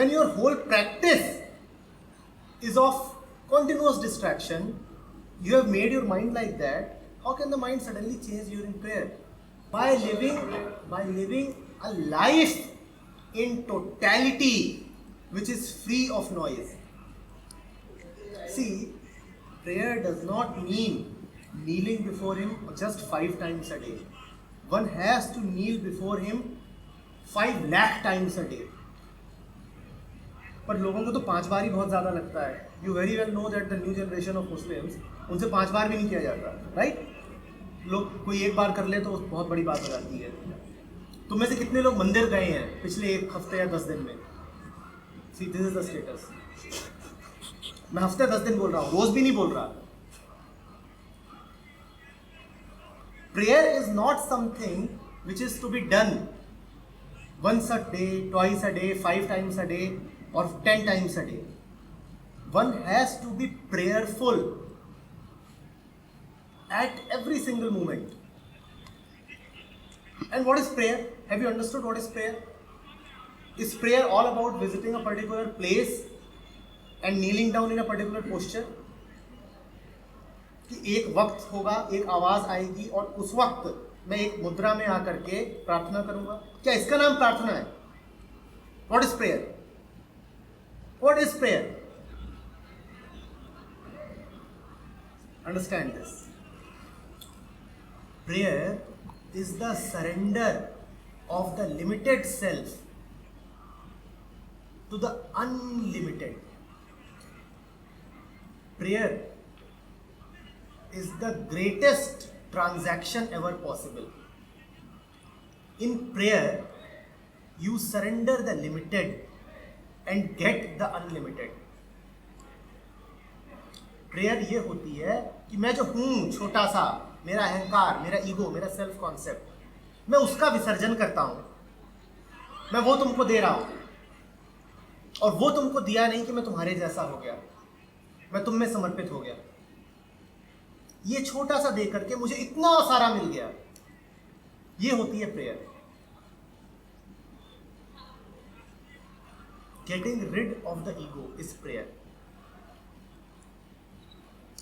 when your whole practice is of continuous distraction, you have made your mind like that, how can the mind suddenly change during prayer? By living a life in totality which is free of noise. See, prayer does not mean kneeling before him just 5 times a day. One has to kneel before him 5 lakh times a day. पर लोगों को तो 5 बार ही बहुत ज़्यादा लगता है. You very well know that the new generation of Muslims, उनसे 5 बार भी नहीं किया जाता, राइट? लोग कोई 1 बार कर ले तो बहुत बड़ी बात हो जाती है. तुम में से कितने लोग मंदिर गए हैं पिछले 1 हफ्ते या 10 दिन में? See, this is the status. मैं हफ्ते 10 दिन बोल रहा हूँ, रोज भी नहीं बोल रहा. Prayer is not something which is to be done once a day, twice a day, 5 times a day, or 10 times a day. One has to be prayerful at every single moment. And what is prayer? Have you understood what is prayer? Is prayer all about visiting a particular place and kneeling down in a particular posture? कि एक वक्त होगा, एक आवाज आएगी और उस वक्त मैं एक मुद्रा में आकर के प्रार्थना करूंगा. क्या इसका नाम प्रार्थना है? What is prayer? What is prayer? Understand this. Prayer is the surrender of the limited self to the unlimited. Prayer is the greatest transaction ever possible. In prayer, you surrender the limited and get the unlimited. Prayer ये होती है कि मैं जो हूँ छोटा सा, मेरा अहंकार, मेरा ईगो, मेरा सेल्फ कॉन्सेप्ट, मैं उसका विसर्जन करता हूँ. मैं वो तुमको दे रहा हूँ और वो तुमको दिया नहीं कि मैं तुम्हारे जैसा हो गया, मैं तुम में समर्पित हो गया. ये छोटा सा दे करके मुझे इतना सारा मिल गया. ये होती है prayer. Getting rid of the ego is prayer.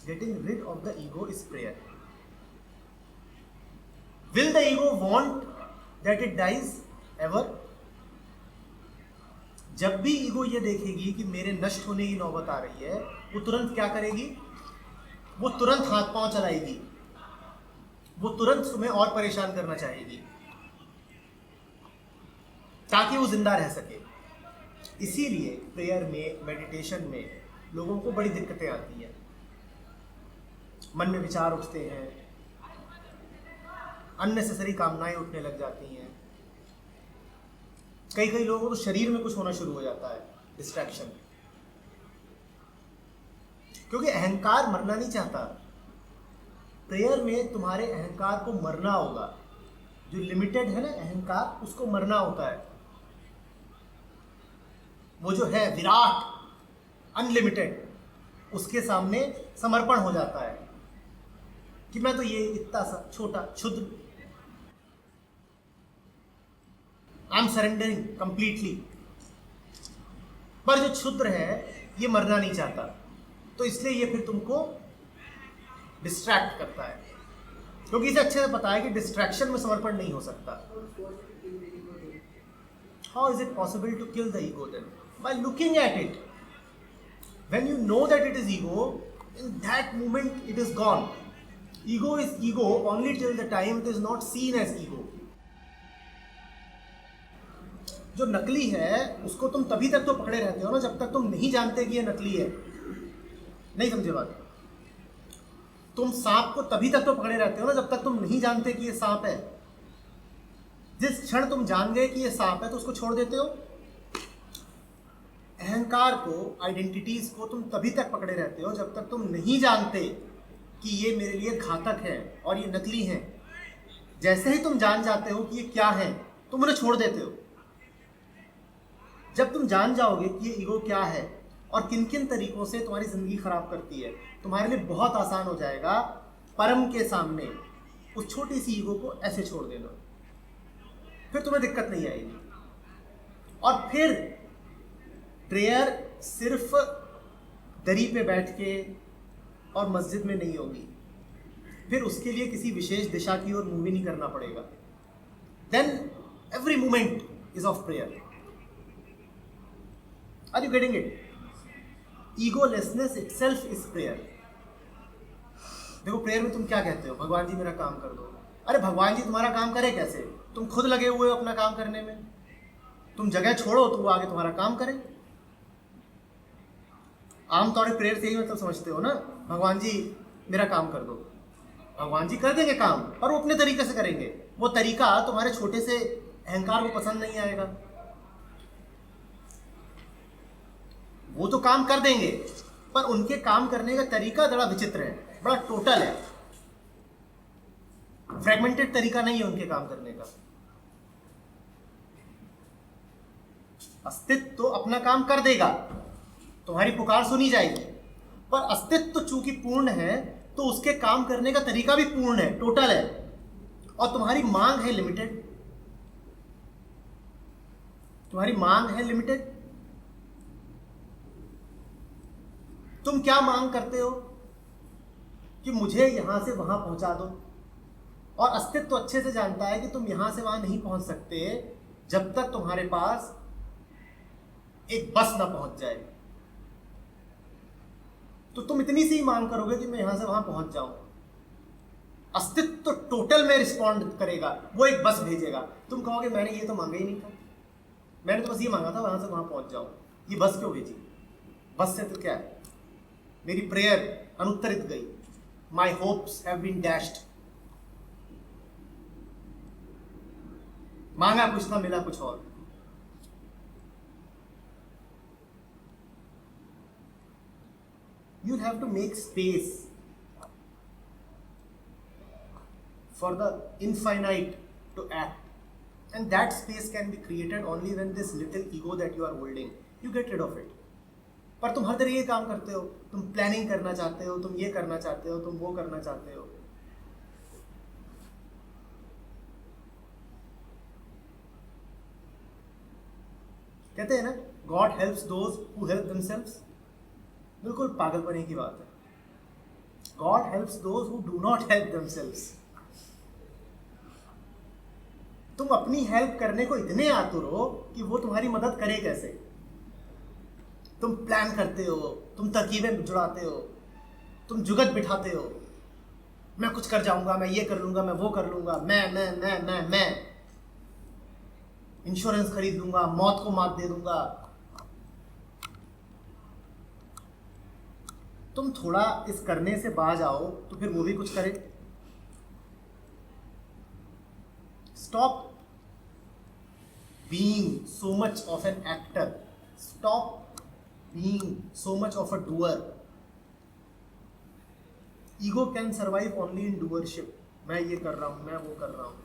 Getting rid of the ego is prayer. Will the ego want that it dies ever? जब भी ईगो ये देखेगी कि मेरे नष्ट होने की नौबत आ रही है, वो तुरंत क्या करेगी? वो तुरंत हाथ पांव चलाएगी, वो तुरंत तुम्हें और परेशान करना चाहेगी ताकि वो जिंदा रह सके. इसीलिए प्रेयर में, मेडिटेशन में लोगों को बड़ी दिक्कतें आती हैं. मन में विचार उठते हैं, अननेसेसरी कामनाएं उठने लग जाती हैं. कई लोगों को तो शरीर में कुछ होना शुरू हो जाता है, डिस्ट्रैक्शन. क्योंकि अहंकार मरना नहीं चाहता. प्रेयर में तुम्हारे अहंकार को मरना होगा. जो लिमिटेड है ना अहंकार, उसको मरना होता है. वो जो है विराट, अनलिमिटेड, उसके सामने समर्पण हो जाता है कि मैं तो ये इतना सा छोटा क्षुद्र, आई एम सरेंडरिंग कंप्लीटली. पर जो क्षुद्र है ये मरना नहीं चाहता, तो इसलिए ये फिर तुमको डिस्ट्रैक्ट करता है. क्योंकि इसे अच्छे से पता है कि डिस्ट्रैक्शन में समर्पण नहीं हो सकता. How is it possible to kill the ego then? By looking at it. When you know that it is ego, in that moment it is gone. Ego is ego only till the time it is not seen as ego. जो नकली है उसको तुम तभी तक तो पकड़े रहते हो ना जब तक तुम नहीं जानते कि ये नकली है. नहीं समझे बात? तुम सांप को तभी तक तो पकड़े रहते हो ना जब तक तुम नहीं जानते कि ये सांप है. जिस क्षण तुम जान गए कि ये सांप है तो उसको छोड़ देते हो. अहंकार को, आइडेंटिटीज को तुम तभी तक पकड़े रहते हो जब तक तुम नहीं जानते कि ये मेरे लिए घातक है और ये नकली है. जैसे ही तुम जान जाते हो कि ये क्या है, तुम उन्हें छोड़ देते हो. जब तुम जान जाओगे कि ये ईगो क्या है और किन किन तरीकों से तुम्हारी जिंदगी खराब करती है, तुम्हारे लिए बहुत आसान हो जाएगा परम के सामने उस छोटी सी ईगो को ऐसे छोड़ देना. फिर तुम्हें दिक्कत नहीं आएगी. और फिर प्रेयर सिर्फ दरी पे बैठ के और मस्जिद में नहीं होगी, फिर उसके लिए किसी विशेष दिशा की ओर मूव नहीं करना पड़ेगा. Then every moment is of prayer. Are you getting it? Egolessness itself is prayer. देखो प्रेयर में तुम क्या कहते हो? भगवान जी मेरा काम कर दो. अरे भगवान जी तुम्हारा काम करे कैसे? तुम खुद लगे हुए हो अपना काम करने में. तुम जगह छोड़ो तो वो आगे तुम्हारा काम करे. आमतौर पर प्रेयर से ही मतलब समझते हो ना, भगवान जी मेरा काम कर दो. भगवान जी कर देंगे काम, पर वो अपने तरीके से करेंगे. वो तरीका तुम्हारे छोटे से अहंकार को पसंद नहीं आएगा. वो तो काम कर देंगे, पर उनके काम करने का तरीका बड़ा विचित्र है, बड़ा टोटल है, फ्रेगमेंटेड तरीका नहीं है उनके काम करने का. अस्तित्व तो अपना काम कर देगा, तुम्हारी पुकार सुनी जाएगी, पर अस्तित्व तो चूंकि पूर्ण है तो उसके काम करने का तरीका भी पूर्ण है, टोटल है, और तुम्हारी मांग है लिमिटेड. तुम्हारी मांग है लिमिटेड. तुम क्या मांग करते हो? कि मुझे यहां से वहां पहुंचा दो. और अस्तित्व तो अच्छे से जानता है कि तुम यहां से वहां नहीं पहुंच सकते जब तक तुम्हारे पास एक बस ना पहुंच जाए. तो तुम इतनी सी ही मांग करोगे कि मैं यहां से वहां पहुंच जाऊं. अस्तित्व तो टोटल में रिस्पॉन्ड करेगा, वो एक बस भेजेगा. तुम कहोगे मैंने ये तो मांगा ही नहीं था, मैंने तो बस ये मांगा था वहां से वहां पहुंच जाऊं, ये बस क्यों भेजी? बस से तो क्या है? मेरी प्रेयर अनुत्तरित गई. माई होप्स हैव बीन डैश्ड. मांगा कुछ था, मिला कुछ और. You'll have to make space for the infinite to act, and that space can be created only when this little ego that you are holding, you get rid of it. पर तुम हर तरीके काम करते हो. तुम प्लानिंग करना चाहते हो, तुम ये करना चाहते हो, तुम वो करना चाहते हो. कहते हैं ना, God helps those who help themselves. बिल्कुल पागलपने की बात है. God helps those who do not help themselves. तुम अपनी हेल्प करने को इतने आतुर हो कि वो तुम्हारी मदद करे कैसे. तुम प्लान करते हो, तुम तरकीबें जुड़ाते हो, तुम जुगत बिठाते हो. मैं कुछ कर जाऊंगा, मैं ये कर लूंगा, मैं वो कर लूंगा, मैं इंश्योरेंस खरीद लूंगा, मौत को मात दे दूंगा. तुम थोड़ा इस करने से बाज आओ तो फिर वो भी कुछ करे. Stop being so much of an actor. Stop being so much of a doer. Ego can survive only in doership. मैं ये कर रहा हूं, मैं वो कर रहा हूं.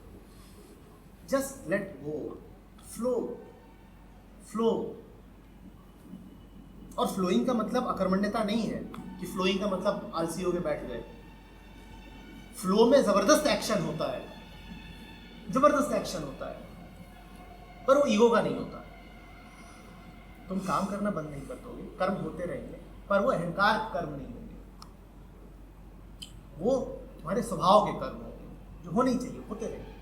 Just let go. फ्लो. और फ्लोइंग का मतलब अकर्मण्यता नहीं है कि फ्लोइंग का मतलब आलसी होके बैठ गए. फ्लो में जबरदस्त एक्शन होता है, जबरदस्त एक्शन होता है, पर वो ईगो का नहीं होता. तुम काम करना बंद नहीं कर दोगे, कर्म होते रहेंगे, पर वो अहंकार कर्म नहीं होंगे. वो तुम्हारे स्वभाव के कर्म होंगे जो होने चाहिए, होते रहेंगे.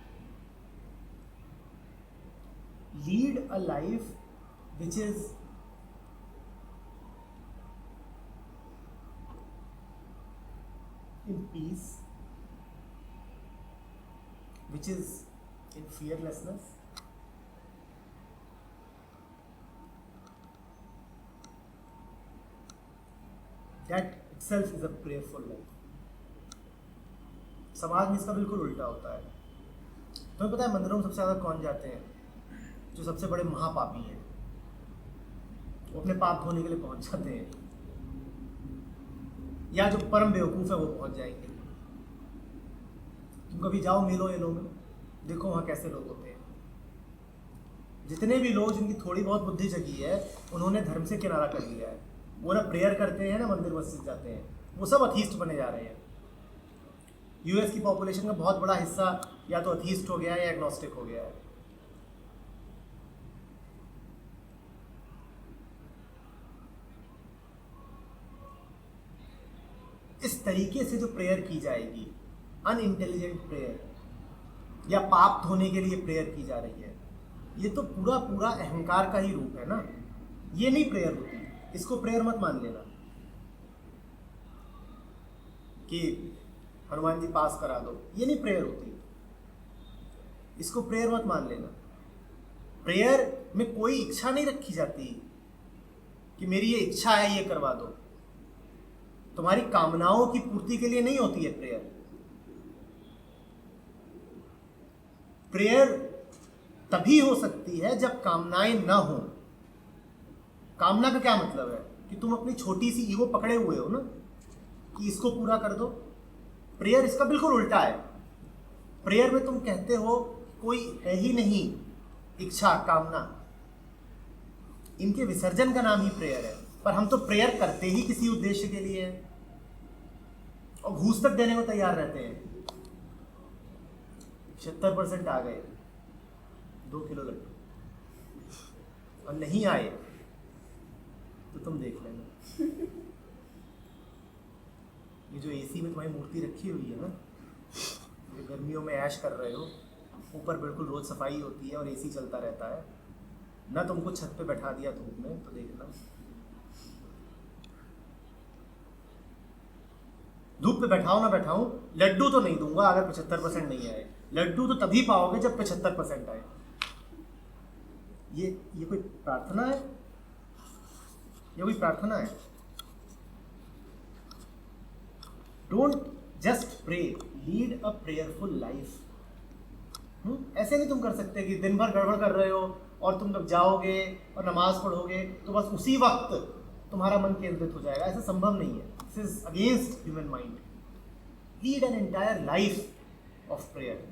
Lead a life which is in peace, which is in fearlessness. That itself is a prayerful life. समाज में इसका बिल्कुल उल्टा होता है. तुम्हें पता है मंदिरों में सबसे ज़्यादा कौन जाते हैं? जो सबसे बड़े महापापी हैं. वो अपने पाप धोने के लिए पहुंच जाते हैं, या जो परम बेवकूफ़ है वो पहुंच जाएंगे. तुम कभी जाओ मेलों में, देखो वहाँ कैसे लोग होते हैं. जितने भी लोग जिनकी थोड़ी बहुत बुद्धि जगी है, उन्होंने धर्म से किनारा कर लिया है. वो ना प्रेयर करते हैं ना मंदिर मस्जिद जाते हैं, वो सब अथीस्ट बने जा रहे हैं. यूएस की पॉपुलेशन का बहुत बड़ा हिस्सा या तो अथीस्ट हो गया है या एग्नोस्टिक हो गया है. इस तरीके से जो प्रेयर की जाएगी, अनइंटेलिजेंट प्रेयर या पाप धोने के लिए प्रेयर की जा रही है, ये तो पूरा पूरा अहंकार का ही रूप है ना। ये नहीं प्रेयर होती, इसको प्रेयर मत मान लेना कि हनुमान जी पास करा दो, ये नहीं प्रेयर होती, इसको प्रेयर मत मान लेना। प्रेयर में कोई इच्छा नहीं रखी जाती कि मेरी ये इच्छा है ये करवा दो। तुम्हारी कामनाओं की पूर्ति के लिए नहीं होती है प्रेयर। प्रेयर तभी हो सकती है जब कामनाएं न हो। कामना का क्या मतलब है कि तुम अपनी छोटी सी ईगो पकड़े हुए हो ना कि इसको पूरा कर दो। प्रेयर इसका बिल्कुल उल्टा है। प्रेयर में तुम कहते हो कोई है ही नहीं इच्छा कामना, इनके विसर्जन का नाम ही प्रेयर है। पर हम तो प्रेयर करते ही किसी उद्देश्य के लिए है और घूस तक देने को तैयार रहते हैं। 76% आ गए 2 किलो लड्डू, और नहीं आए तो तुम देख लेना। ये जो एसी में तुम्हारी मूर्ति रखी हुई है ना, जो गर्मियों में ऐश कर रहे हो, ऊपर बिल्कुल रोज सफाई होती है और एसी चलता रहता है ना। तुमको छत पे बैठा दिया धूप में तो देखना, धूप पे बैठाओ ना बैठाऊं, लड्डू तो नहीं दूंगा अगर 75% नहीं आए। लड्डू तो तभी पाओगे जब 75% आए। ये कोई प्रार्थना है? ये कोई प्रार्थना है? Don't just pray, lead a prayerful life. ऐसे नहीं तुम कर सकते कि दिन भर गड़बड़ कर रहे हो और तुम जब जाओगे और नमाज पढ़ोगे तो बस उसी वक्त तुम्हारा मन केंद्रित हो जाएगा। ऐसा संभव नहीं है। This is against human mind. Lead an entire life of prayer.